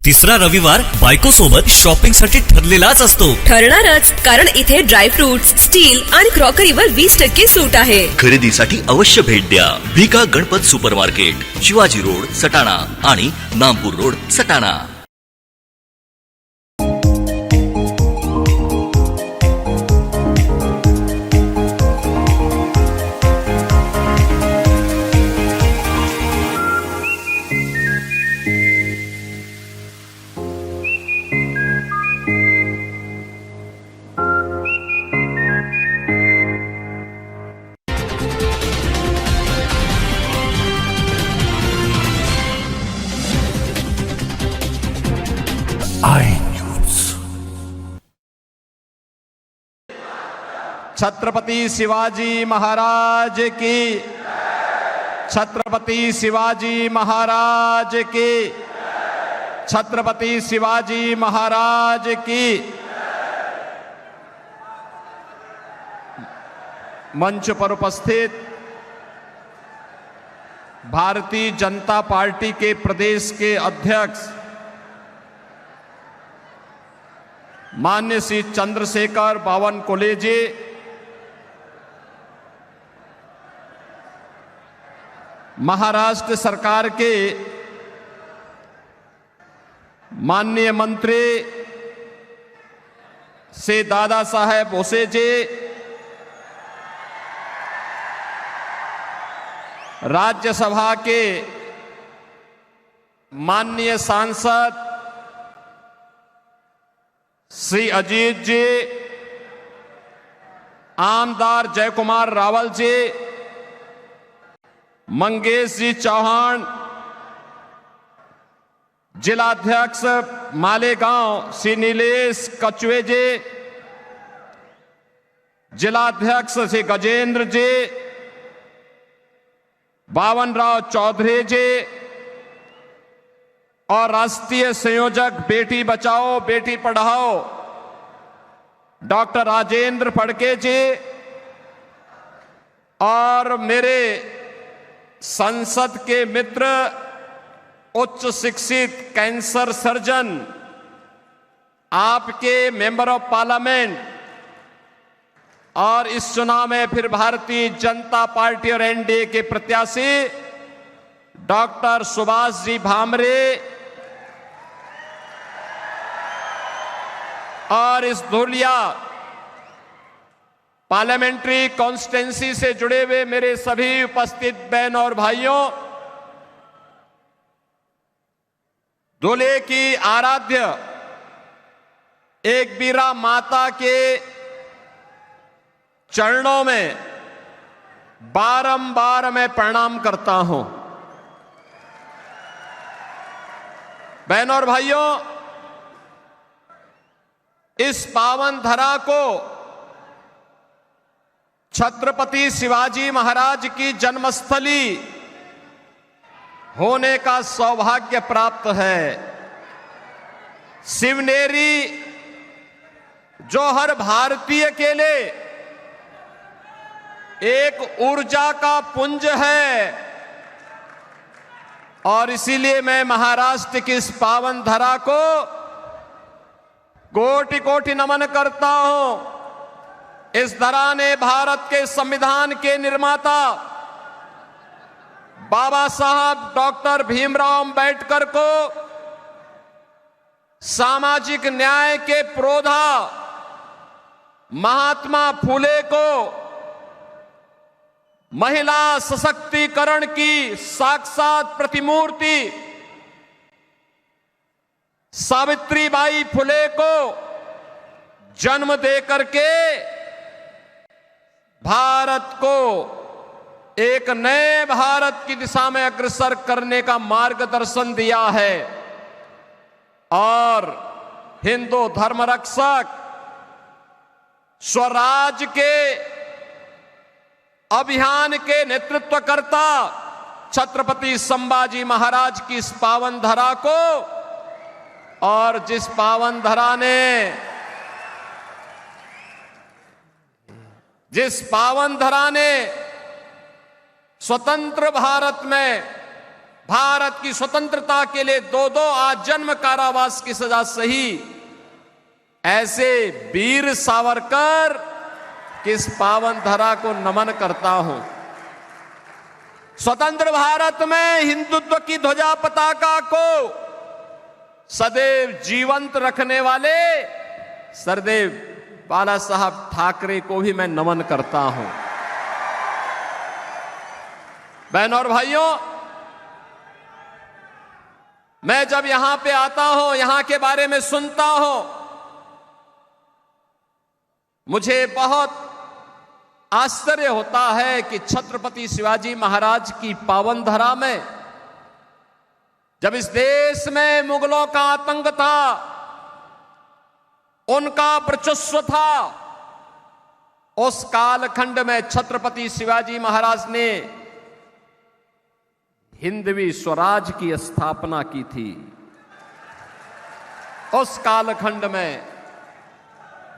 तिसरा रविवार बायको सोबत शॉपिंग साठी ठरलेलाच असतो. ठरणारच, कारण इथे ड्रायफ्रुट्स, स्टील आणि क्रॉकरीवर 20% सूट आहे. खरेदीसाठी अवश्य भेट द्या. Bhika Ganpat super market, Shivaji road Satana आणि नामपूर रोड सटाणा. छत्रपति शिवाजी महाराज की, छत्रपति शिवाजी महाराज की, छत्रपति शिवाजी महाराज की. मंच पर उपस्थित भारतीय जनता पार्टी के प्रदेश के अध्यक्ष मान्य श्री चंद्रशेखर बावनकुले जी, महाराष्ट्र सरकार के माननीय मंत्री श्री दादा साहेब भोसे जी, राज्यसभा के माननीय सांसद श्री अजीत जी, आमदार जयकुमार रावल जी, मंगेश जी चौहान, जिलाध्यक्ष मालेगांव श्री नीलेश कचुए जी, जिलाध्यक्ष श्री गजेंद्र जी, बावनराव चौधरी जी और राष्ट्रीय संयोजक बेटी बचाओ बेटी पढ़ाओ डॉक्टर राजेंद्र फड़के जी और मेरे संसद के मित्र उच्च शिक्षित कैंसर सर्जन, आपके मेंबर ऑफ पार्लियामेंट और इस चुनाव में फिर भारतीय जनता पार्टी और एनडीए के प्रत्याशी डॉक्टर सुभाष जी भामरे और इस धुलिया पार्लियामेंट्री कॉन्स्टिट्यूंसी से जुड़े हुए मेरे सभी उपस्थित बहन और भाइयों, धुले की आराध्य एक बीरा माता के चरणों में बारंबार मैं प्रणाम करता हूं. बहनों और भाइयों, इस पावन धरा को छत्रपति शिवाजी महाराज की जन्मस्थली होने का सौभाग्य प्राप्त है. शिवनेरी जो हर भारतीय के लिए एक ऊर्जा का पुंज है और इसीलिए मैं महाराष्ट्र की इस पावन धरा को कोटि कोटि नमन करता हूं. इस धरा ने भारत के संविधान के निर्माता बाबा साहब डॉक्टर भीमराव अंबेडकर को, सामाजिक न्याय के प्रोधा महात्मा फुले को, महिला सशक्तिकरण की साक्षात प्रतिमूर्ति सावित्रीबाई फुले को जन्म देकर के भारत को एक नए भारत की दिशा में अग्रसर करने का मार्गदर्शन दिया है. और हिंदू धर्म रक्षक स्वराज के अभियान के नेतृत्वकर्ता छत्रपति संभाजी महाराज की इस पावन धरा को, और जिस पावन धरा ने, जिस पावन धरा ने स्वतंत्र भारत में भारत की स्वतंत्रता के लिए 2-2 आजन्म कारावास की सजा सही ऐसे वीर सावरकर की इस पावन धरा को नमन करता हूं। स्वतंत्र भारत में हिंदुत्व की ध्वजा पताका को सदैव जीवंत रखने वाले सरदेव बाला साहब ठाकरे को भी मैं नमन करता हूं। बहनों और भाइयों, मैं जब यहां पे आता हूं, यहां के बारे में सुनता हूं, मुझे बहुत आश्चर्य होता है कि छत्रपति शिवाजी महाराज की पावन धरा में जब इस देश में मुगलों का आतंक था, उनका वर्चस्व था, उस कालखंड में छत्रपति शिवाजी महाराज ने हिंदवी स्वराज की स्थापना की थी। उस कालखंड में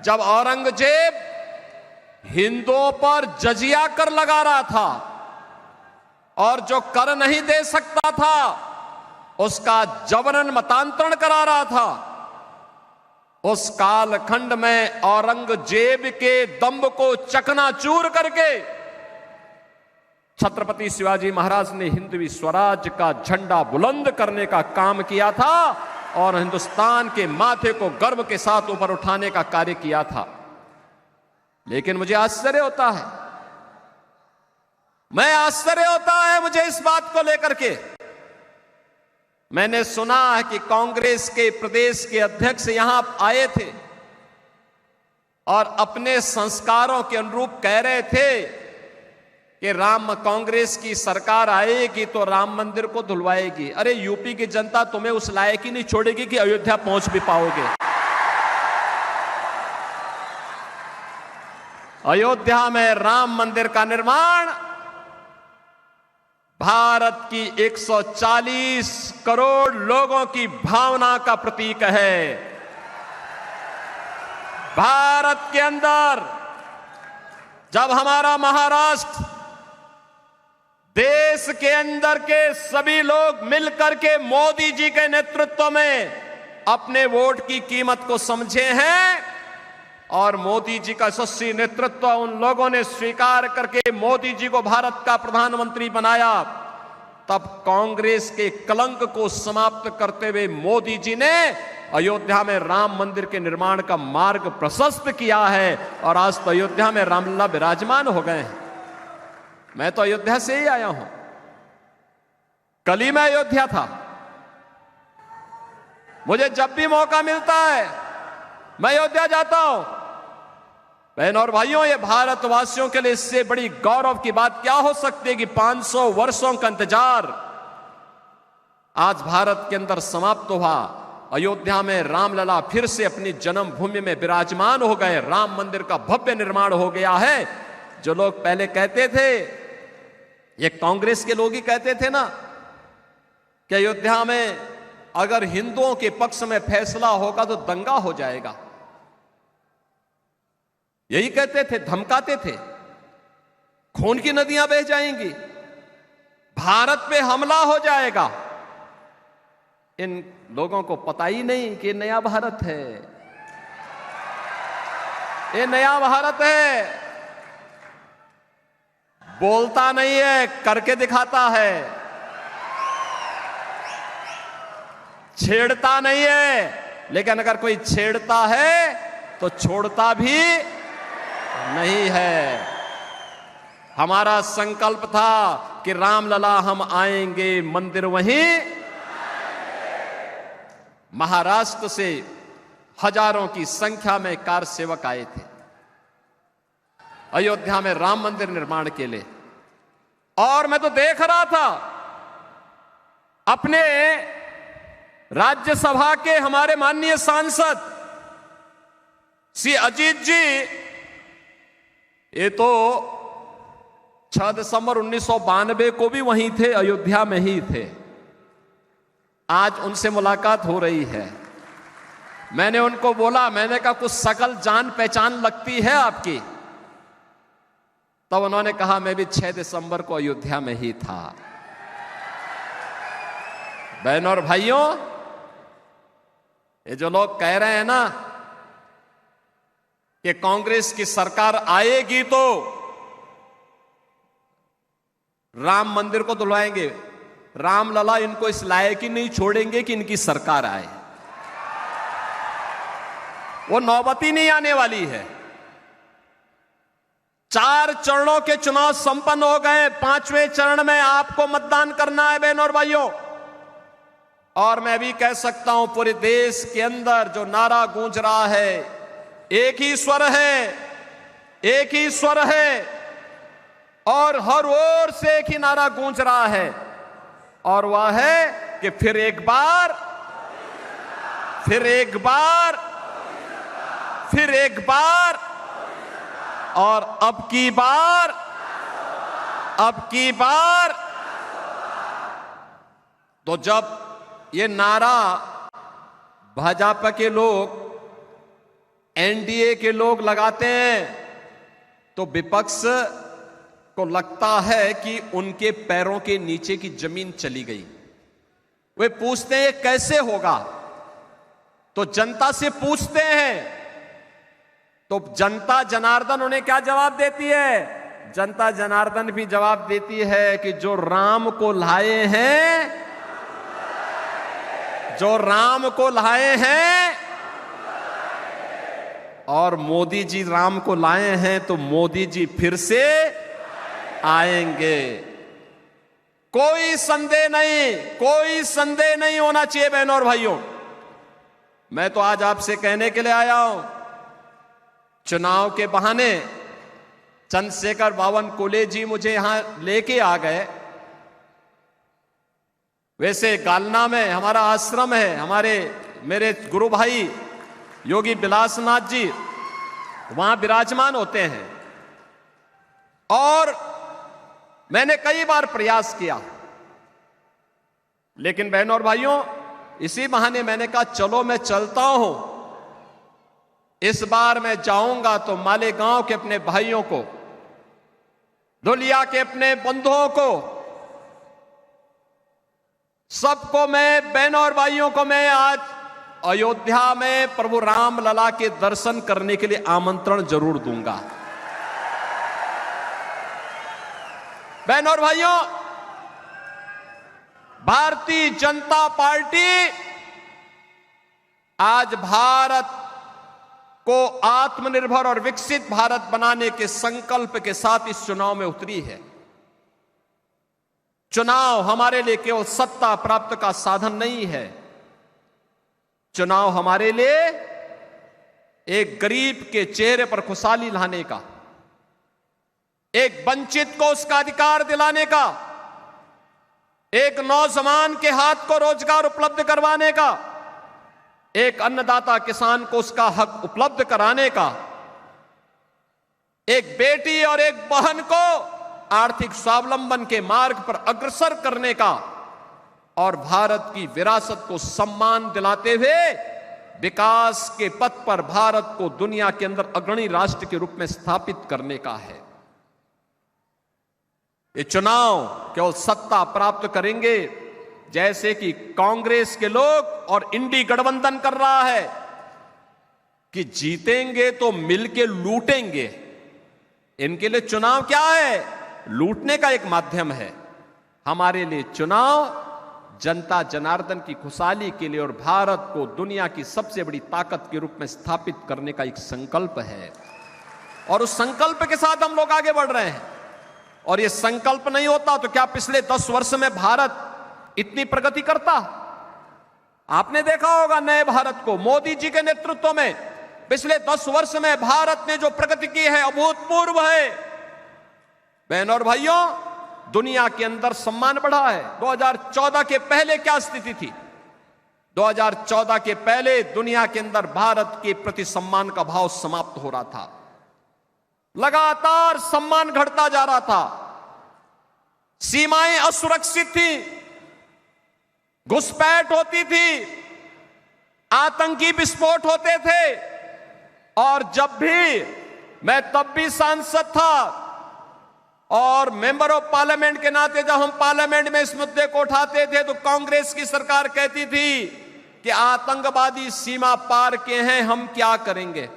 जब औरंगजेब हिंदुओं पर जजिया कर लगा रहा था और जो कर नहीं दे सकता था उसका जबरन मतांतरण करा रहा था, उस कालखंड में औरंगजेब के दंभ को चकनाचूर करके छत्रपति शिवाजी महाराज ने हिंदवी स्वराज का झंडा बुलंद करने का काम किया था और हिंदुस्तान के माथे को गर्व के साथ ऊपर उठाने का कार्य किया था। लेकिन मुझे आश्चर्य होता है, मुझे इस बात को लेकर के। मैंने सुना है कि कांग्रेस के प्रदेश के अध्यक्ष यहां आए थे और अपने संस्कारों के अनुरूप कह रहे थे कि कांग्रेस की सरकार आएगी तो राम मंदिर को धुलवाएगी। अरे यूपी की जनता तुम्हें उस लायक ही नहीं छोड़ेगी कि अयोध्या पहुंच भी पाओगे। अयोध्या में राम मंदिर का निर्माण भारत की 140 करोड़ लोगों की भावना का प्रतीक है। भारत के अंदर जब हमारा महाराष्ट्र देश के अंदर के सभी लोग मिलकर के मोदी जी के नेतृत्व में अपने वोट की कीमत को समझे हैं और मोदी जी का यशस्वी नेतृत्व उन लोगों ने स्वीकार करके मोदी जी को भारत का प्रधानमंत्री बनाया, तब कांग्रेस के कलंक को समाप्त करते हुए मोदी जी ने अयोध्या में राम मंदिर के निर्माण का मार्ग प्रशस्त किया है और आज तो अयोध्या में रामलला विराजमान हो गए हैं। मैं तो अयोध्या से ही आया हूं, कल ही मैं अयोध्या था। मुझे जब भी मौका मिलता है मैं अयोध्या जाता हूं। बहनों और भाइयों, ये भारतवासियों के लिए इससे बड़ी गौरव की बात क्या हो सकती है कि 500 वर्षों का इंतजार आज भारत के अंदर समाप्त हुआ। अयोध्या में रामलला फिर से अपनी जन्मभूमि में विराजमान हो गए। राम मंदिर का भव्य निर्माण हो गया है। जो लोग पहले कहते थे, ये कांग्रेस के लोग ही कहते थे ना कि अयोध्या में अगर हिंदुओं के पक्ष में फैसला होगा तो दंगा हो जाएगा, यही कहते थे, धमकाते थे, खून की नदियां बह जाएंगी, भारत पे हमला हो जाएगा। इन लोगों को पता ही नहीं कि नया भारत है, ये नया भारत है। बोलता नहीं है, करके दिखाता है। छेड़ता नहीं है, लेकिन अगर कोई छेड़ता है तो छोड़ता भी नहीं है। हमारा संकल्प था कि रामलला हम आएंगे, मंदिर वहीं। महाराष्ट्र से हजारों की संख्या में कार सेवक आए थे अयोध्या में राम मंदिर निर्माण के लिए, और मैं तो देख रहा था अपने राज्यसभा के हमारे माननीय सांसद श्री अजीत जी, ये तो 6 दिसंबर 1992 को भी वहीं थे, अयोध्या में ही थे। आज उनसे मुलाकात हो रही है। मैंने उनको बोला, मैंने कहा कुछ शकल जान पहचान लगती है आपकी? तब उन्होंने कहा मैं भी 6 दिसंबर को अयोध्या में ही था। बहनों और भाइयों, ये जो लोग कह रहे हैं ना कि कांग्रेस की सरकार आएगी तो राम मंदिर को धुलवाएंगे, रामलला इनको इस लायक ही नहीं छोड़ेंगे कि इनकी सरकार आए। वो नौबत ही नहीं आने वाली है। 4 चरणों के चुनाव संपन्न हो गए, 5वें चरण में आपको मतदान करना है बहनों और भाइयों। और मैं भी कह सकता हूं, पूरे देश के अंदर जो नारा गूंज रहा है, एक ही स्वर है, एक ही स्वर है, और हर ओर से एक ही नारा गूंज रहा है, और वह है कि फिर एक बार, फिर एक बार, फिर एक बार, और अब की बार, अब की बार। तो जब ये नारा भाजपा के लोग, एनडीए के लोग लगाते हैं तो विपक्ष को लगता है कि उनके पैरों के नीचे की जमीन चली गई। वे पूछते हैं कैसे होगा, तो जनता से पूछते हैं, तो जनता जनार्दन उन्हें क्या जवाब देती है? जनता जनार्दन भी जवाब देती है कि जो राम को लाए हैं, जो राम को लाए हैं, और मोदी जी राम को लाए हैं, तो मोदी जी फिर से आएंगे। कोई संदेह नहीं, कोई संदेह नहीं होना चाहिए बहनों और भाइयों। मैं तो आज आपसे कहने के लिए आया हूं, चुनाव के बहाने चंद्रशेखर बावनकुले जी मुझे यहां लेके आ गए। वैसे गालना में हमारा आश्रम है, मेरे गुरु भाई योगी बिलासनाथ जी वहां विराजमान होते हैं, और मैंने कई बार प्रयास किया, लेकिन बहनों और भाइयों, इसी बहाने मैंने कहा चलो मैं चलता हूं। इस बार मैं जाऊंगा तो मालेगांव के अपने भाइयों को, धुलिया के अपने बंधुओं को, सबको मैं, बहनों और भाइयों को मैं आज अयोध्या में प्रभु राम लला के दर्शन करने के लिए आमंत्रण जरूर दूंगा। बहनों और भाइयों, भारतीय जनता पार्टी आज भारत को आत्मनिर्भर और विकसित भारत बनाने के संकल्प के साथ इस चुनाव में उतरी है। चुनाव हमारे लिए केवल सत्ता प्राप्त का साधन नहीं है। चुनाव हमारे लिए एक गरीब के चेहरे पर खुशहाली लाने का, एक वंचित को उसका अधिकार दिलाने का, एक नौजवान के हाथ को रोजगार उपलब्ध करवाने का, एक अन्नदाता किसान को उसका हक उपलब्ध कराने का, एक बेटी और एक बहन को आर्थिक स्वावलंबन के मार्ग पर अग्रसर करने का, और भारत की विरासत को सम्मान दिलाते हुए विकास के पथ पर भारत को दुनिया के अंदर अग्रणी राष्ट्र के रूप में स्थापित करने का है। ये चुनाव केवल सत्ता प्राप्त करेंगे, जैसे कि कांग्रेस के लोग और इंडी गठबंधन कर रहा है कि जीतेंगे तो मिलके लूटेंगे। इनके लिए चुनाव क्या है? लूटने का एक माध्यम है। हमारे लिए चुनाव जनता जनार्दन की खुशहाली के लिए और भारत को दुनिया की सबसे बड़ी ताकत के रूप में स्थापित करने का एक संकल्प है, और उस संकल्प के साथ हम लोग आगे बढ़ रहे हैं। और यह संकल्प नहीं होता तो क्या पिछले 10 वर्ष में भारत इतनी प्रगति करता? आपने देखा होगा नए भारत को मोदी जी के नेतृत्व में पिछले 10 वर्ष में भारत ने जो प्रगति की है अभूतपूर्व है। बहनों और भाइयों, दुनिया के अंदर सम्मान बढ़ा है। 2014 के पहले क्या स्थिति थी? 2014 के पहले दुनिया के अंदर भारत के प्रति सम्मान का भाव समाप्त हो रहा था, लगातार सम्मान घटता जा रहा था, सीमाएं असुरक्षित थी, घुसपैठ होती थी, आतंकी विस्फोट होते थे, और जब भी मैं तब भी सांसद था, और मेंबर ऑफ पार्लियामेंट के नाते जब हम पार्लियामेंट में इस मुद्दे को उठाते थे तो कांग्रेस की सरकार कहती थी कि आतंकवादी सीमा पार के हैं, हम क्या करेंगे।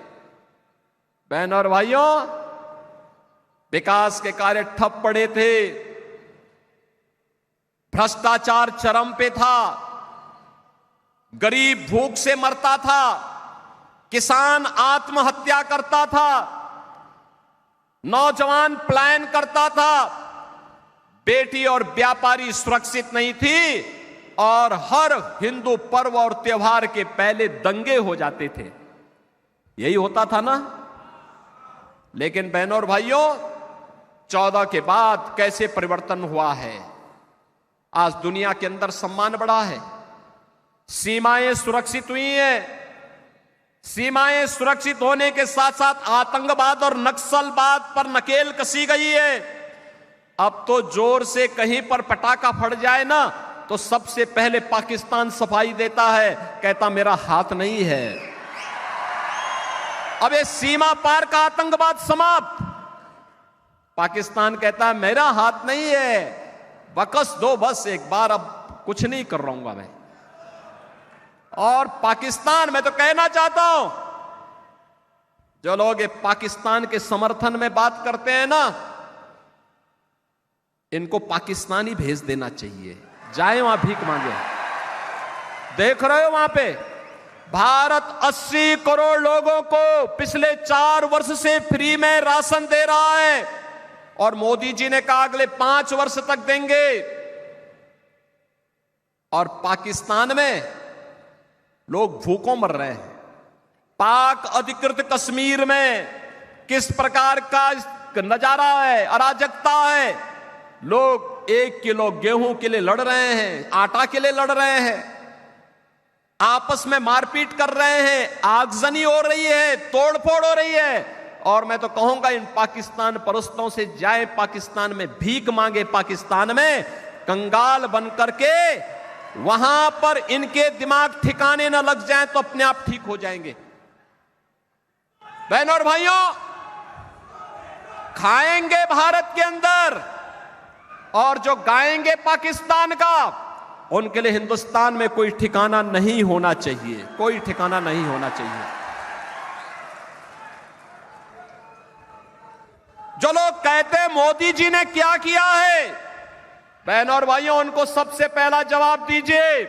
बहनों और भाइयों, विकास के कार्य ठप पड़े थे, भ्रष्टाचार चरम पे था, गरीब भूख से मरता था, किसान आत्महत्या करता था, नौजवान पलायन करता था, बेटी और व्यापारी सुरक्षित नहीं थी और हर हिंदू पर्व और त्योहार के पहले दंगे हो जाते थे। यही होता था ना। लेकिन बहनों और भाइयों, 14 के बाद कैसे परिवर्तन हुआ है। आज दुनिया के अंदर सम्मान बढ़ा है, सीमाएं सुरक्षित हुई हैं। सीमाएं सुरक्षित होने के साथ साथ आतंकवाद और नक्सलवाद पर नकेल कसी गई है। अब तो जोर से कहीं पर पटाखा फट जाए ना तो सबसे पहले पाकिस्तान सफाई देता है, कहता मेरा हाथ नहीं है। अब ये सीमा पार का आतंकवाद समाप्त। पाकिस्तान कहता है मेरा हाथ नहीं है, बकस दो बस एक बार, अब कुछ नहीं कर रहा मैं। और पाकिस्तान, मैं तो कहना चाहता हूं, जो लोग पाकिस्तान के समर्थन में बात करते हैं ना, इनको पाकिस्तान ही भेज देना चाहिए, जाए वहां भीख मांगे। देख रहे हो वहां पे भारत 80 करोड़ लोगों को पिछले 4 वर्ष से फ्री में राशन दे रहा है और मोदी जी ने कहा अगले 5 वर्ष तक देंगे। और पाकिस्तान में लोग भूखों मर रहे हैं। पाक अधिकृत कश्मीर में किस प्रकार का नजारा है, अराजकता है। लोग 1 किलो गेहूं के लिए लड़ रहे हैं, आटा के लिए लड़ रहे हैं, आपस में मारपीट कर रहे हैं, आगजनी हो रही है, तोड़फोड़ हो रही है। और मैं तो कहूंगा इन पाकिस्तान परस्तों से जाए पाकिस्तान में भीख मांगे, पाकिस्तान में कंगाल बन करके, वहां पर इनके दिमाग ठिकाने न लग जाए तो अपने आप ठीक हो जाएंगे। बहनों और भाइयों, खाएंगे भारत के अंदर और जो गाएंगे पाकिस्तान का, उनके लिए हिंदुस्तान में कोई ठिकाना नहीं होना चाहिए, कोई ठिकाना नहीं होना चाहिए। जो लोग कहते हैं मोदी जी ने क्या किया है, बहनों और भाइयों, उनको सबसे पहला जवाब दीजिए,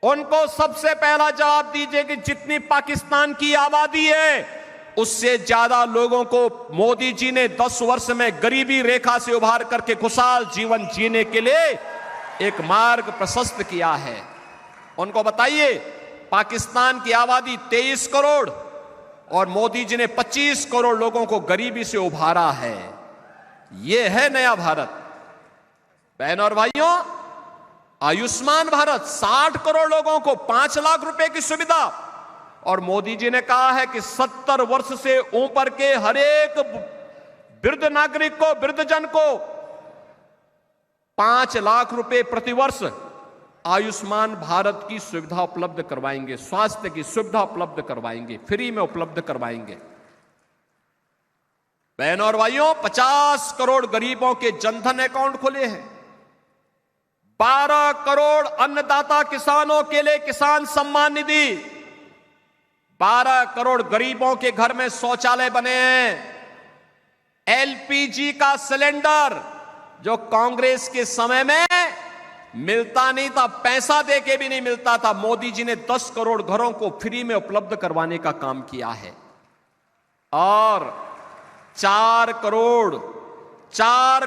उनको सबसे पहला जवाब दीजिए कि जितनी पाकिस्तान की आबादी है उससे ज्यादा लोगों को मोदी जी ने 10 वर्ष में गरीबी रेखा से उभार करके खुशहाल जीवन जीने के लिए एक मार्ग प्रशस्त किया है। उनको बताइए, पाकिस्तान की आबादी 23 करोड़ और मोदी जी ने 25 करोड़ लोगों को गरीबी से उभारा है। यह है नया भारत। बहनों और भाइयों, आयुष्मान भारत 60 करोड़ लोगों को 5 लाख रुपए की सुविधा, और मोदी जी ने कहा है कि 70 वर्ष से ऊपर के हर एक वृद्ध नागरिक को, वृद्धजन को 5 लाख रुपए प्रतिवर्ष आयुष्मान भारत की सुविधा उपलब्ध करवाएंगे, स्वास्थ्य की सुविधा उपलब्ध करवाएंगे, फ्री में उपलब्ध करवाएंगे। बहनों और भाइयों, 50 करोड़ गरीबों के जनधन अकाउंट खुले हैं। 12 करोड़ अन्नदाता किसानों के लिए किसान सम्मान निधि, 12 करोड़ गरीबों के घर में शौचालय बने हैं। एलपीजी का सिलेंडर जो कांग्रेस के समय में मिलता नहीं था, पैसा देके भी नहीं मिलता था, मोदी जी ने 10 करोड़ घरों को फ्री में उपलब्ध करवाने का काम किया है। और 4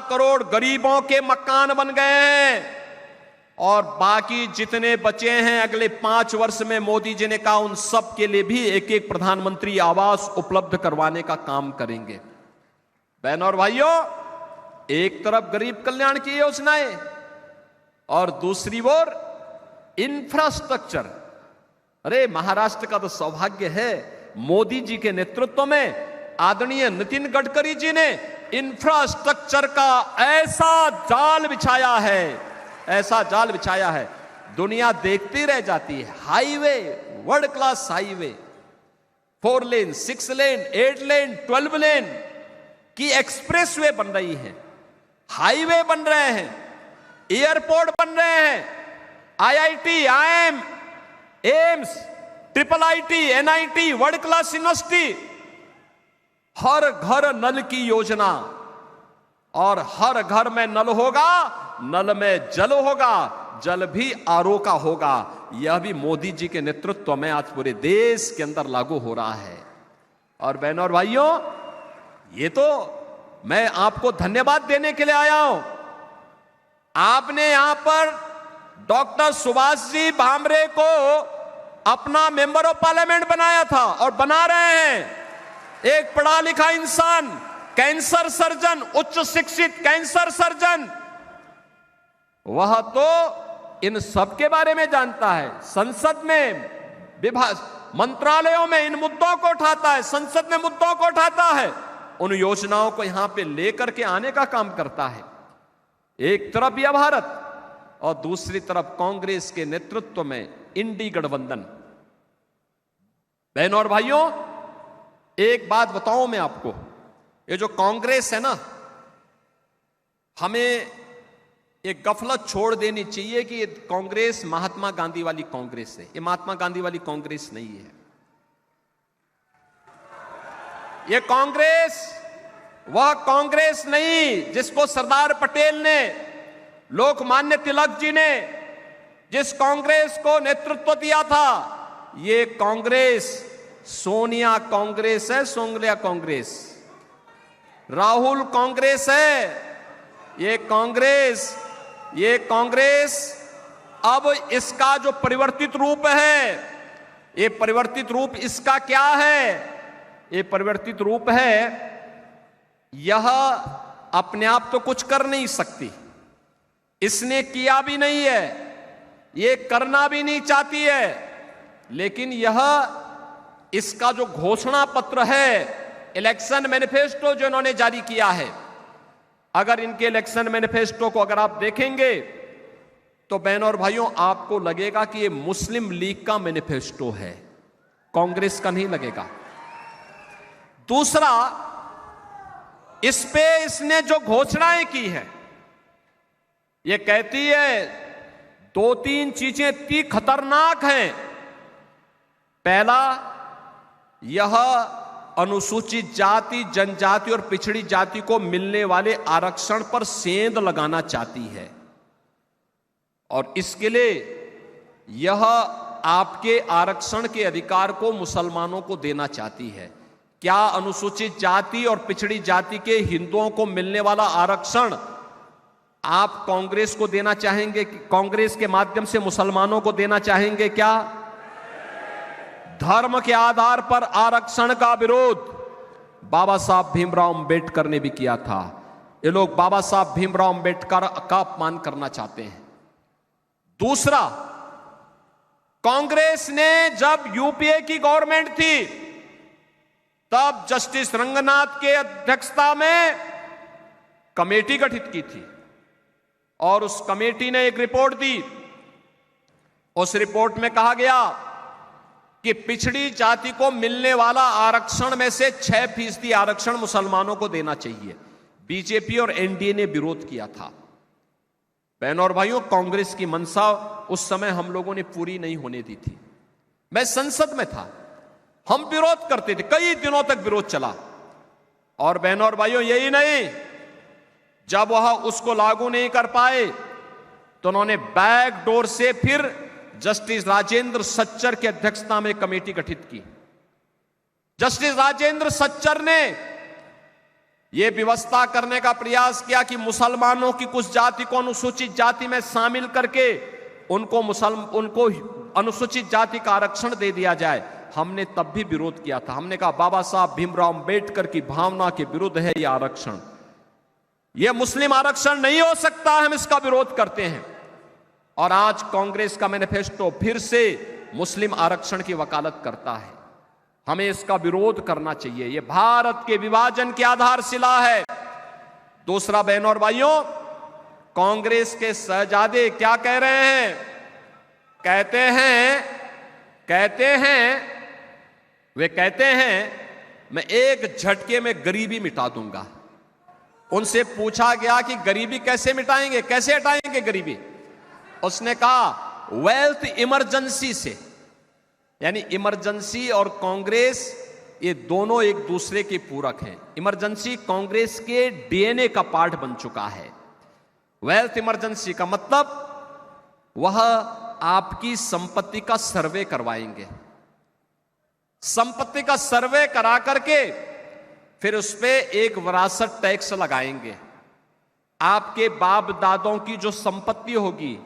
करोड़ गरीबों के मकान बन गए हैं और बाकी जितने बचे हैं अगले 5 वर्ष में मोदी जी ने कहा उन सब के लिए भी एक एक प्रधानमंत्री आवास उपलब्ध करवाने का काम करेंगे। बहनों और भाइयों, एक तरफ गरीब कल्याण की योजनाएं और दूसरी ओर इंफ्रास्ट्रक्चर। अरे महाराष्ट्र का तो सौभाग्य है, मोदी जी के नेतृत्व में आदरणीय नितिन गडकरी जी ने इंफ्रास्ट्रक्चर का ऐसा जाल बिछाया है, ऐसा जाल बिछाया है, दुनिया देखती रह जाती है। हाईवे, वर्ल्ड क्लास हाईवे, 4 लेन, 6 लेन, 8 लेन, 12 लेन, कि एक्सप्रेसवे बन रही है, हाईवे बन रहे हैं, एयरपोर्ट बन रहे हैं, IIT, IIM, AIIMS, triple IT, NIT, world class university, हर घर नल की योजना, और हर घर में नल होगा, नल में जल होगा, जल भी आरओ का होगा। यह भी मोदी जी के नेतृत्व में आज पूरे देश के अंदर लागू हो रहा है। और बहनों और भाइयों, ये तो मैं आपको धन्यवाद देने के लिए आया हूं। आपने यहां पर डॉक्टर सुभाष जी भामरे को अपना मेंबर ऑफ पार्लियामेंट बनाया था और बना रहे हैं। एक पढ़ा लिखा इंसान, कैंसर सर्जन, उच्च शिक्षित कैंसर सर्जन, वह तो इन सब के बारे में जानता है। संसद में, विभाग, मंत्रालयों में इन मुद्दों को उठाता है, संसद में मुद्दों को उठाता है, उन योजनाओं को यहां पे लेकर के आने का काम करता है। एक तरफ यह भारत और दूसरी तरफ कांग्रेस के नेतृत्व में इंडी गठबंधन। बहनों और भाइयों, एक बात बताऊं मैं आपको, ये जो कांग्रेस है ना, हमें एक गफलत छोड़ देनी चाहिए कि ये कांग्रेस महात्मा गांधी वाली कांग्रेस है। ये महात्मा गांधी वाली कांग्रेस नहीं है। ये कांग्रेस वह कांग्रेस नहीं जिसको सरदार पटेल ने, लोकमान्य तिलक जी ने जिस कांग्रेस को नेतृत्व दिया था, ये कांग्रेस सोनिया कांग्रेस है, सोनिया कांग्रेस, राहुल कांग्रेस है। ये कांग्रेस अब इसका जो परिवर्तित रूप है, ये परिवर्तित रूप इसका क्या है? ये परिवर्तित रूप है, यह अपने आप तो कुछ कर नहीं सकती, इसने किया भी नहीं है, ये करना भी नहीं चाहती है, लेकिन यह इसका जो घोषणा पत्र है, इलेक्शन मैनिफेस्टो जो इन्होंने जारी किया है, अगर इनके इलेक्शन मैनिफेस्टो को अगर आप देखेंगे तो बहनों और भाइयों, आपको लगेगा कि ये मुस्लिम लीग का मैनिफेस्टो है, कांग्रेस का नहीं लगेगा। दूसरा, इस पे इसने जो घोषणाएं की है, ये कहती है दो तीन चीजें इतनी खतरनाक हैं। पहला, यह अनुसूचित जाति, जनजाति और पिछड़ी जाति को मिलने वाले आरक्षण पर सेंध लगाना चाहती है, और इसके लिए यह आपके आरक्षण के अधिकार को मुसलमानों को देना चाहती है। क्या अनुसूचित जाति और पिछड़ी जाति के हिंदुओं को मिलने वाला आरक्षण आप कांग्रेस को देना चाहेंगे? कांग्रेस के माध्यम से मुसलमानों को देना चाहेंगे क्या? धर्म के आधार पर आरक्षण का विरोध बाबा साहब भीमराव अंबेडकर ने भी किया था। ये लोग बाबा साहब भीमराव अंबेडकर का अपमान करना चाहते हैं। दूसरा, कांग्रेस ने जब यूपीए की गवर्नमेंट थी, तब जस्टिस रंगनाथ के अध्यक्षता में कमेटी गठित की थी, और उस कमेटी ने एक रिपोर्ट दी। उस रिपोर्ट में कहा गया कि पिछड़ी जाति को मिलने वाला आरक्षण में से 6% आरक्षण मुसलमानों को देना चाहिए। बीजेपी और एनडीए ने विरोध किया था। बहनों और भाइयों, कांग्रेस की मंशा उस समय हम लोगों ने पूरी नहीं होने दी थी। मैं संसद में था, हम विरोध करते थे, कई दिनों तक विरोध चला। और बहनों और भाइयों, यही नहीं, जब वह उसको लागू नहीं कर पाए तो उन्होंने बैक डोर से फिर जस्टिस राजेंद्र सच्चर की अध्यक्षता में कमेटी गठित की। जस्टिस राजेंद्र सच्चर ने यह व्यवस्था करने का प्रयास किया कि मुसलमानों की कुछ जाति को अनुसूचित जाति में शामिल करके उनको अनुसूचित जाति का आरक्षण दे दिया जाए। हमने तब भी विरोध किया था। हमने कहा बाबा साहब भीमराव अंबेडकर की भावना के विरुद्ध है यह आरक्षण, यह मुस्लिम आरक्षण नहीं हो सकता, हम इसका विरोध करते हैं। और आज कांग्रेस का मैनिफेस्टो फिर से मुस्लिम आरक्षण की वकालत करता है। हमें इसका विरोध करना चाहिए, यह भारत के विभाजन की आधारशिला है। दूसरा, बहनों और भाइयों, कांग्रेस के शहजादे क्या कह रहे हैं? वे कहते हैं मैं एक झटके में गरीबी मिटा दूंगा। उनसे पूछा गया कि गरीबी कैसे मिटाएंगे, कैसे हटाएंगे गरीबी। उसने कहा वेल्थ इमरजेंसी से। यानी इमरजेंसी और कांग्रेस ये दोनों एक दूसरे के पूरक हैं। इमरजेंसी कांग्रेस के डीएनए का पार्ट बन चुका है। वेल्थ इमरजेंसी का मतलब वह आपकी संपत्ति का सर्वे करवाएंगे, संपत्ति का सर्वे करा करके फिर उस पे एक विरासत टैक्स लगाएंगे। आपके बाप दादों की जो संपत्ति होगी,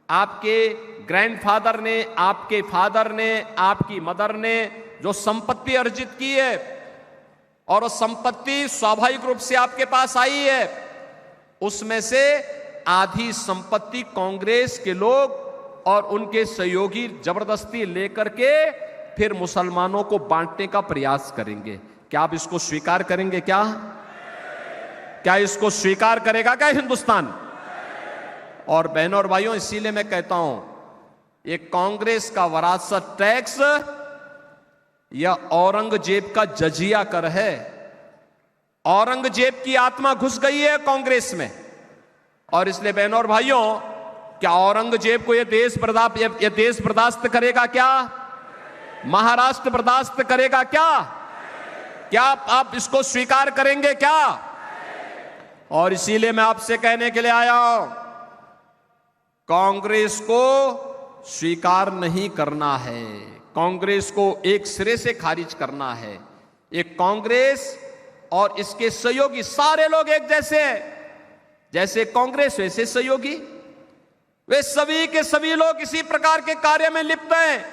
आपके ग्रैंडफादर ने, आपके फादर ने, आपकी मदर ने जो संपत्ति अर्जित की है और वो संपत्ति स्वाभाविक रूप से आपके पास आई है, उसमें से आधी संपत्ति कांग्रेस के लोग और उनके सहयोगी जबरदस्ती लेकर के फिर मुसलमानों को बांटने का प्रयास करेंगे। क्या आप इसको स्वीकार करेंगे? क्या इसको स्वीकार करेगा क्या हिंदुस्तान? और बहनों और भाइयों, इसीलिए मैं कहता हूं ये कांग्रेस का विरासत टैक्स या औरंगजेब का जजिया कर है। औरंगजेब की आत्मा घुस गई है कांग्रेस में, और इसलिए बहनों और भाइयों, क्या औरंगजेब को यह देश बर्दाश्त करेगा? क्या महाराष्ट्र बर्दाश्त करेगा? क्या आप इसको स्वीकार करेंगे? क्या? और इसीलिए मैं आपसे कहने के लिए आया हूं, कांग्रेस को स्वीकार नहीं करना है, कांग्रेस को एक सिरे से खारिज करना है। एक कांग्रेस और इसके सहयोगी सारे लोग एक जैसे हैं, जैसे कांग्रेस वैसे सहयोगी, वे सभी के सभी लोग इसी प्रकार के कार्य में लिप्त हैं।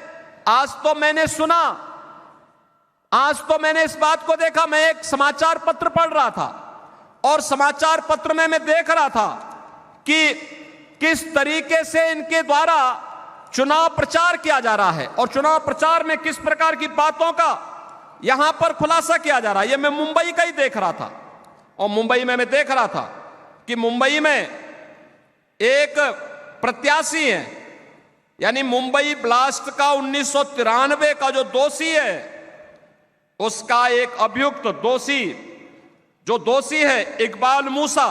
आज तो मैंने इस बात को देखा, मैं एक समाचार पत्र पढ़ रहा था और समाचार पत्र में मैं देख रहा था कि किस तरीके से इनके द्वारा चुनाव प्रचार किया जा रहा है और चुनाव प्रचार में किस प्रकार की बातों का यहां पर खुलासा किया जा रहा है। यह मैं मुंबई का ही देख रहा था, और मुंबई में मैं देख रहा था कि मुंबई में एक प्रत्याशी है, यानी मुंबई ब्लास्ट का 1993 का जो दोषी है, उसका एक अभियुक्त दोषी है इकबाल मूसा,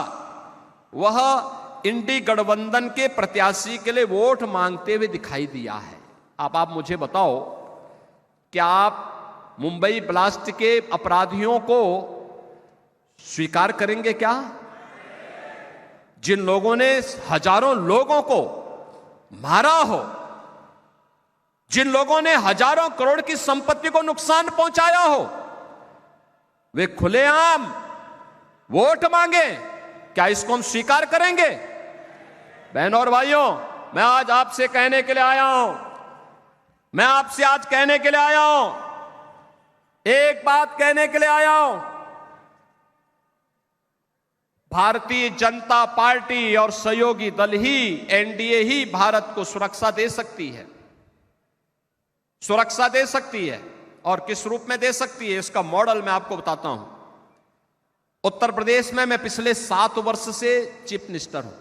वह इंडी गठबंधन के प्रत्याशी के लिए वोट मांगते हुए दिखाई दिया है। अब आप मुझे बताओ, क्या आप मुंबई ब्लास्ट के अपराधियों को स्वीकार करेंगे? क्या जिन लोगों ने हजारों लोगों को मारा हो, जिन लोगों ने हजारों करोड़ की संपत्ति को नुकसान पहुंचाया हो, वे खुलेआम वोट मांगे? क्या इसको हम स्वीकार करेंगे? बहनों और भाइयों, मैं आज आपसे कहने के लिए आया हूं, एक बात कहने के लिए आया हूं। भारतीय जनता पार्टी और सहयोगी दल ही, एनडीए ही भारत को सुरक्षा दे सकती है, और किस रूप में दे सकती है इसका मॉडल मैं आपको बताता हूं। उत्तर प्रदेश में मैं पिछले 7 वर्ष से चीफ मिनिस्टर हूं।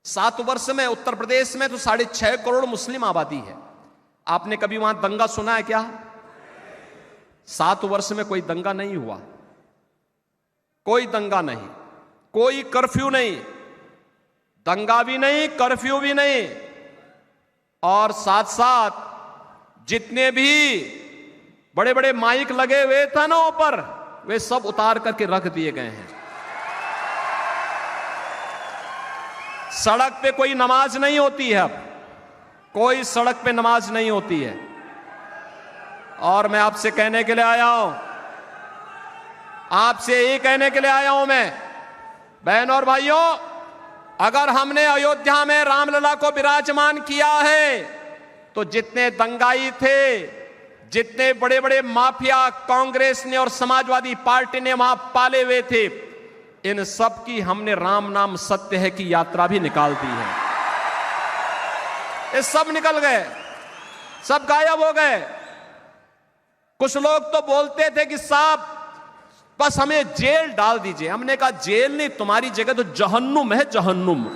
7 वर्ष में उत्तर प्रदेश में तो 6.5 करोड़ मुस्लिम आबादी है। आपने कभी वहां दंगा सुना है क्या? 7 वर्ष में कोई दंगा नहीं हुआ, कोई दंगा नहीं, कोई कर्फ्यू नहीं, दंगा भी नहीं, कर्फ्यू भी नहीं, और साथ साथ जितने भी बड़े बड़े माइक लगे हुए थे ना ऊपर, वे सब उतार करके रख दिए गए हैं। सड़क पे कोई नमाज नहीं होती है, अब कोई सड़क पे नमाज नहीं होती है। और मैं आपसे कहने के लिए आया हूं, मैं, बहनों और भाइयों, अगर हमने अयोध्या में रामलला को विराजमान किया है, तो जितने दंगाई थे, जितने बड़े बड़े माफिया कांग्रेस ने और समाजवादी पार्टी ने वहां पाले हुए थे, इन सब की हमने राम नाम सत्य है की यात्रा भी निकाल दी है। ये सब निकल गए, सब गायब हो गए। कुछ लोग तो बोलते थे कि साहब बस हमें जेल डाल दीजिए। हमने कहा जेल नहीं, तुम्हारी जगह तो जहन्नुम है, जहन्नुम।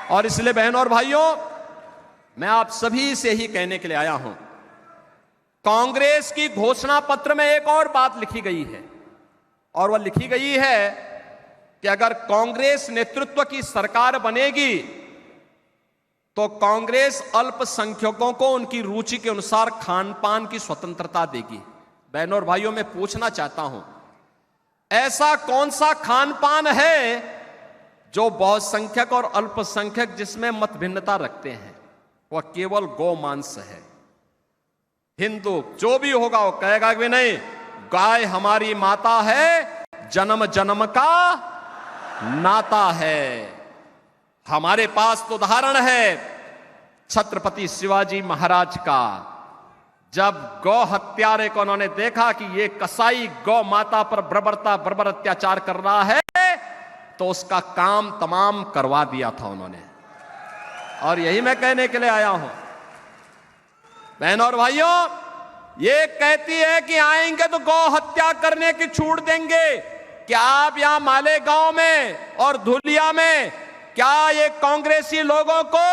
और इसलिए बहनों और भाइयों, मैं आप सभी से ही कहने के लिए आया हूं, कांग्रेस की घोषणा पत्र में एक और बात लिखी गई है। और वह लिखी गई है कि अगर कांग्रेस नेतृत्व की सरकार बनेगी तो कांग्रेस अल्पसंख्यकों को उनकी रुचि के अनुसार खान पान की स्वतंत्रता देगी। बहनों और भाइयों, मैं पूछना चाहता हूं, ऐसा कौन सा खान पान है जो बहुसंख्यक और अल्पसंख्यक जिसमें मत भिन्नता रखते हैं? वह केवल गौ मांस है। हिंदू जो भी होगा वो कहेगा कि नहीं, गाय हमारी माता है, जन्म जन्म का नाता है। हमारे पास तो उदाहरण है छत्रपति शिवाजी महाराज का। जब गौ हत्यारे को उन्होंने देखा कि ये कसाई गौ माता पर बर्बर अत्याचार कर रहा है, तो उसका काम तमाम करवा दिया था उन्होंने। और यही मैं कहने के लिए आया हूं बहनों और भाइयों, ये कहती है कि आएंगे तो गौ हत्या करने की छूट देंगे। क्या आप यहां मालेगांव में और धुलिया में क्या ये कांग्रेसी लोगों को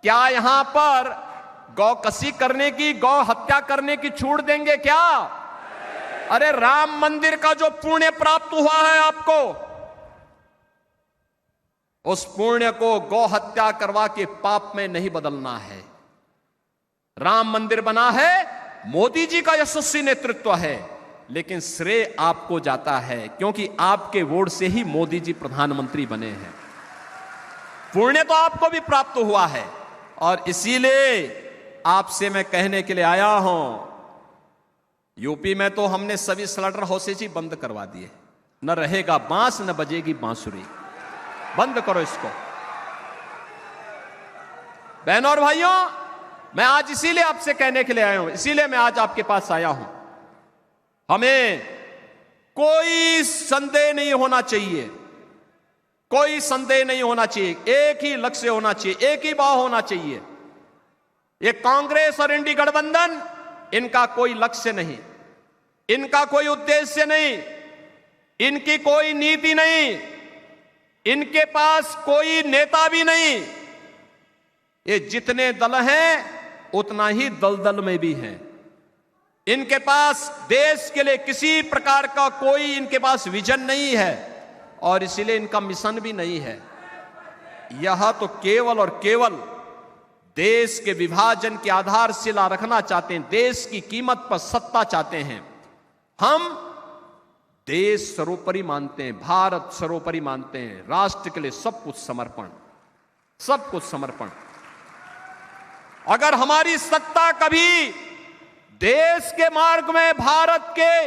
क्या यहां पर गौ कसी करने की, गौ हत्या करने की छूट देंगे क्या? अरे राम मंदिर का जो पुण्य प्राप्त हुआ है आपको, उस पुण्य को गौ हत्या करवा के पाप में नहीं बदलना है। राम मंदिर बना है, मोदी जी का यशस्वी नेतृत्व है, लेकिन श्रेय आपको जाता है क्योंकि आपके वोट से ही मोदी जी प्रधानमंत्री बने हैं। पुण्य तो आपको भी प्राप्त हुआ है और इसीलिए आपसे मैं कहने के लिए आया हूं, यूपी में तो हमने सभी स्लॉटर हाउसेज ही बंद करवा दिए। न रहेगा बांस, न बजेगी बांसुरी। बंद करो इसको। बहनों और भाइयों, मैं आज इसीलिए आपसे कहने के लिए आया हूं, इसीलिए मैं आज आपके पास आया हूं। हमें कोई संदेह नहीं होना चाहिए, कोई संदेह नहीं होना चाहिए। एक ही लक्ष्य होना चाहिए, एक ही भाव होना चाहिए। ये कांग्रेस और इंडी गठबंधन, इनका कोई लक्ष्य नहीं, इनका कोई उद्देश्य नहीं, इनकी कोई नीति नहीं, इनके पास कोई नेता भी नहीं। ये जितने दल हैं उतना ही दलदल में भी हैं। इनके पास देश के लिए किसी प्रकार का कोई इनके पास विजन नहीं है और इसीलिए इनका मिशन भी नहीं है। यह तो केवल और केवल देश के विभाजन की आधारशिला रखना चाहते हैं, देश की कीमत पर सत्ता चाहते हैं। हम देश सर्वोपरि मानते हैं, भारत सर्वोपरि मानते हैं, राष्ट्र के लिए सब कुछ समर्पण, सब कुछ समर्पण। अगर हमारी सत्ता कभी देश के मार्ग में, भारत के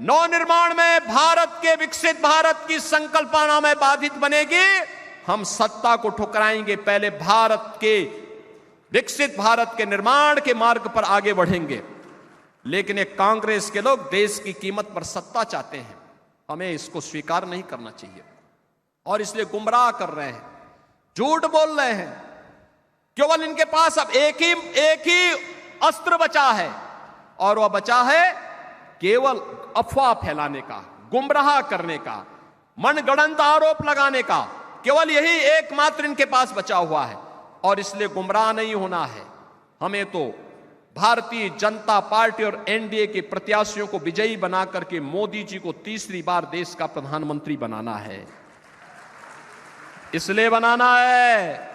नवनिर्माण में, भारत के विकसित भारत की संकल्पना में बाधित बनेगी, हम सत्ता को ठुकराएंगे। पहले भारत के विकसित भारत के निर्माण के मार्ग पर आगे बढ़ेंगे। लेकिन ये कांग्रेस के लोग देश की कीमत पर सत्ता चाहते हैं। हमें इसको स्वीकार नहीं करना चाहिए और इसलिए गुमराह कर रहे हैं, झूठ बोल रहे हैं। केवल इनके पास अब एक ही अस्त्र बचा है और वह बचा है केवल अफवाह फैलाने का, गुमराह करने का, मनगढ़ंत आरोप लगाने का। केवल यही एकमात्र इनके पास बचा हुआ है और इसलिए गुमराह नहीं होना है। हमें तो भारतीय जनता पार्टी और एनडीए के प्रत्याशियों को विजयी बना करके मोदी जी को तीसरी बार देश का प्रधानमंत्री बनाना है। इसलिए बनाना है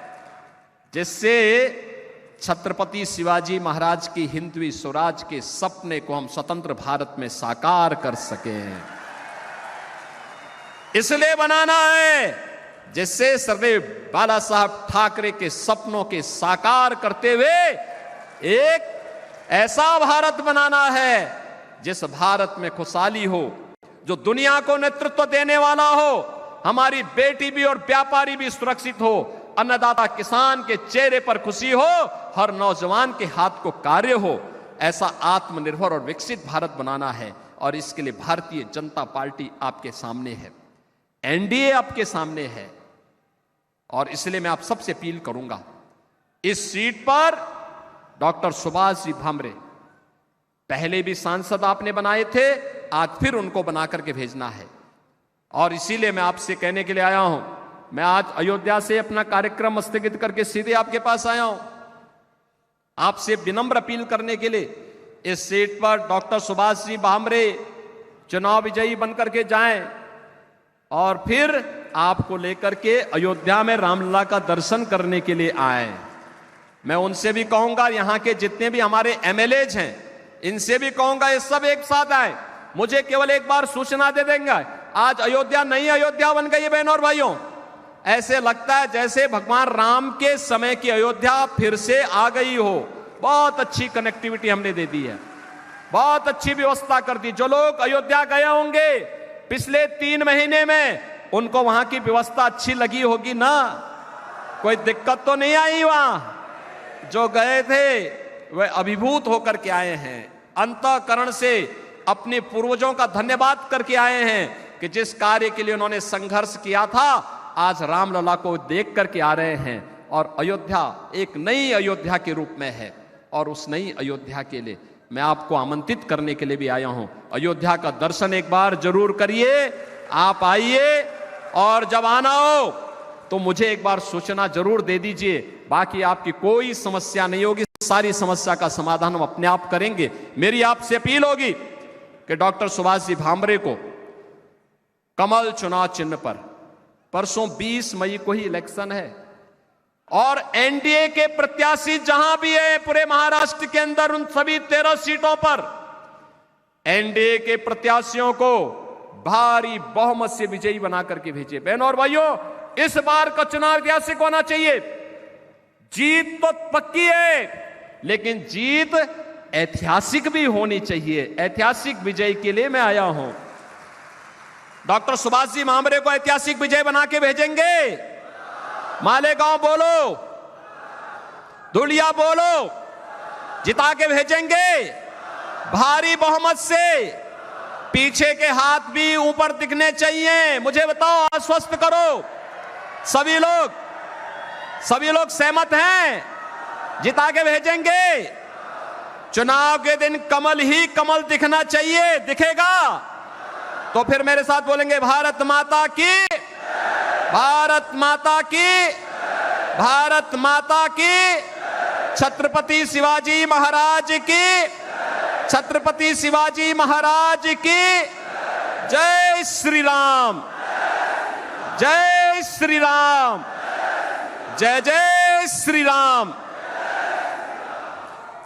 जिससे छत्रपति शिवाजी महाराज की हिंदवी स्वराज के सपने को हम स्वतंत्र भारत में साकार कर सकें। इसलिए बनाना है जिससे सरदेव बाला साहब ठाकरे के सपनों के साकार करते हुए एक ऐसा भारत बनाना है जिस भारत में खुशहाली हो, जो दुनिया को नेतृत्व देने वाला हो, हमारी बेटी भी और व्यापारी भी सुरक्षित हो, अन्नदाता किसान के चेहरे पर खुशी हो, हर नौजवान के हाथ को कार्य हो। ऐसा आत्मनिर्भर और विकसित भारत बनाना है और इसके लिए भारतीय जनता पार्टी आपके सामने है, एनडीए आपके सामने है। और इसलिए मैं आप सबसे अपील करूंगा, इस सीट पर डॉक्टर सुभाष जी भामरे पहले भी सांसद आपने बनाए थे, आज फिर उनको बना करके भेजना है। और इसीलिए मैं आपसे कहने के लिए आया हूं, मैं आज अयोध्या से अपना कार्यक्रम स्थगित करके सीधे आपके पास आया हूं, आपसे विनम्र अपील करने के लिए इस सीट पर डॉक्टर सुभाष जी भामरे चुनाव विजयी बनकर के जाएं और फिर आपको लेकर के अयोध्या में रामलला का दर्शन करने के लिए आए। मैं उनसे भी कहूंगा, यहां के जितने भी हमारे एमएलएज हैं, इनसे भी कहूंगा ये सब एक साथ आए। मुझे केवल एक बार सूचना दे देंगे, आज अयोध्या नई अयोध्या बन गई है बहनों और भाइयों। ऐसे लगता है जैसे भगवान राम के समय की अयोध्या फिर से आ गई हो। बहुत अच्छी कनेक्टिविटी हमने दे दी है, बहुत अच्छी व्यवस्था कर दी। जो लोग अयोध्या गए होंगे पिछले 3 महीने में, उनको वहां की व्यवस्था अच्छी लगी होगी ना, कोई दिक्कत तो नहीं आई वहां। जो गए थे वे अभिभूत होकर के आए हैं, अंतःकरण से अपने पूर्वजों का धन्यवाद करके आए हैं कि जिस कार्य के लिए उन्होंने संघर्ष किया था, आज रामलला को देख करके आ रहे हैं। और अयोध्या एक नई अयोध्या के रूप में है, और उस नई अयोध्या के लिए मैं आपको आमंत्रित करने के लिए भी आया हूं। अयोध्या का दर्शन एक बार जरूर करिए, आप आइए, और जब आना हो तो मुझे एक बार सूचना जरूर दे दीजिए। बाकी आपकी कोई समस्या नहीं होगी, सारी समस्या का समाधान हम अपने आप करेंगे। मेरी आपसे अपील होगी कि डॉक्टर सुभाष जी भामरे को कमल चुनाव चिन्ह पर, परसों 20 मई को ही इलेक्शन है, और एनडीए के प्रत्याशी जहां भी है पूरे महाराष्ट्र के अंदर, उन सभी 13 सीटों पर एनडीए के प्रत्याशियों को भारी बहुमत से विजयी बना करके भेजे। बहनों और भाइयों, इस बार का चुनाव ऐतिहासिक होना चाहिए। जीत तो पक्की है, लेकिन जीत ऐतिहासिक भी होनी चाहिए। ऐतिहासिक विजय के लिए मैं आया हूं। डॉक्टर सुभाष जी भामरे को ऐतिहासिक विजय बना के भेजेंगे। मालेगांव बोलो, धुलिया बोलो, जिता के भेजेंगे भारी बहुमत से। पीछे के हाथ भी ऊपर दिखने चाहिए। मुझे बताओ, आश्वस्त करो, सभी लोग सहमत हैं? जिता के भेजेंगे। चुनाव के दिन कमल ही कमल दिखना चाहिए। दिखेगा तो फिर मेरे साथ बोलेंगे, भारत माता की, भारत माता की, भारत माता की, छत्रपति शिवाजी महाराज की, छत्रपति शिवाजी महाराज की। जय श्री राम, जय श्री राम, जय जय श्री राम।